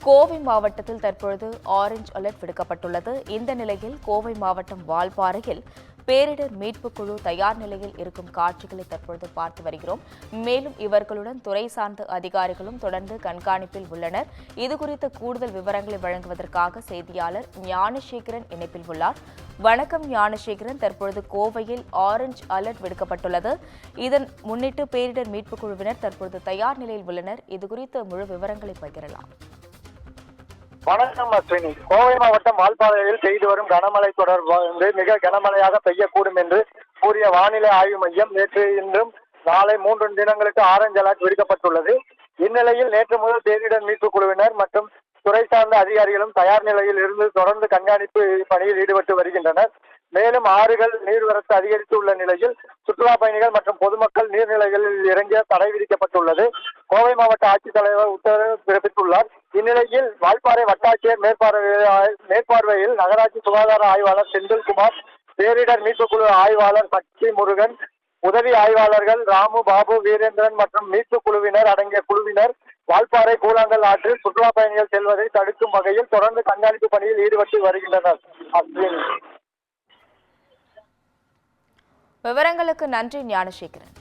கோவை மாவட்டத்தில் தற்பொழுது orange alert விடுக்கப்பட்டுள்ளது. இந்த நிலையில் கோவை மாவட்டம் வால்பாறையில் பேரிடர் மீட்புக் குழு தயார் நிலையில் இருக்கும் காட்சிகளை தற்பொழுது பார்த்து வருகிறோம். மேலும் இவர்களுடன் துறை சார்ந்த அதிகாரிகளும் தொடர்ந்து கண்காணிப்பில் உள்ளனர். இதுகுறித்த கூடுதல் விவரங்களை வழங்குவதற்காக செய்தியாளர் ஞானசேகரன் இணைப்பில் உள்ளார். வணக்கம் ஞானசேகரன், தற்பொழுது கோவையில் ஆரஞ்ச் அலர்ட் விடுக்கப்பட்டுள்ளது. இதன் முன்னிட்டு பேரிடர் மீட்புக் குழுவினர் தற்பொழுது தயார் நிலையில் உள்ளனர். இதுகுறித்த முழு விவரங்களை பகிரலாம். வணக்கம் அஸ்வினி. கோவை மாவட்டம் வால்பாறையில் பெய்து வரும் கனமழை தொடர்பாக மிக கனமழையாக பெய்யக்கூடும் என்று கூறிய வானிலை ஆய்வு மையம் நேற்று இன்றும் நாளை 3 தினங்களுக்கு ஆரஞ்ச் அலர்ட் விடுக்கப்பட்டுள்ளது. இந்நிலையில் நேற்று முதல் பேரிடர் மீட்புக் குழுவினர் மற்றும் துறை சார்ந்த அதிகாரிகளும் தயார் நிலையில் இருந்து தொடர்ந்து கண்காணிப்பு பணியில் ஈடுபட்டு வருகின்றனர். மேலும் ஆறுகள் நீர்வரத்து அதிகரித்துள்ள நிலையில் சுற்றுலா பயணிகள் மற்றும் பொதுமக்கள் நீர்நிலைகளில் இறங்க தடை விதிக்கப்பட்டுள்ளது. கோவை மாவட்ட ஆட்சித்தலைவர் உத்தரவு பிறப்பித்துள்ளார். இந்நிலையில் வால்பாறை வட்டாட்சியர் மேற்பார்வையில் நகராட்சி சுகாதார ஆய்வாளர் செந்தில்குமார், பேரிடர் மீட்புக் குழு ஆய்வாளர் சக்தி முருகன், உதவி ஆய்வாளர்கள் ராமு, பாபு, வீரேந்திரன் மற்றும் மீட்புக் குழுவினர் அடங்கிய குழுவினர் வால்பாறை கூழாங்கல் ஆற்றில் சுற்றுலா பயணிகள் செல்வதை தடுக்கும் வகையில் தொடர்ந்து கண்காணிப்பு பணியில் ஈடுபட்டு வருகின்றனர். விவரங்களுக்கு நன்றி ஞானசேகரன்.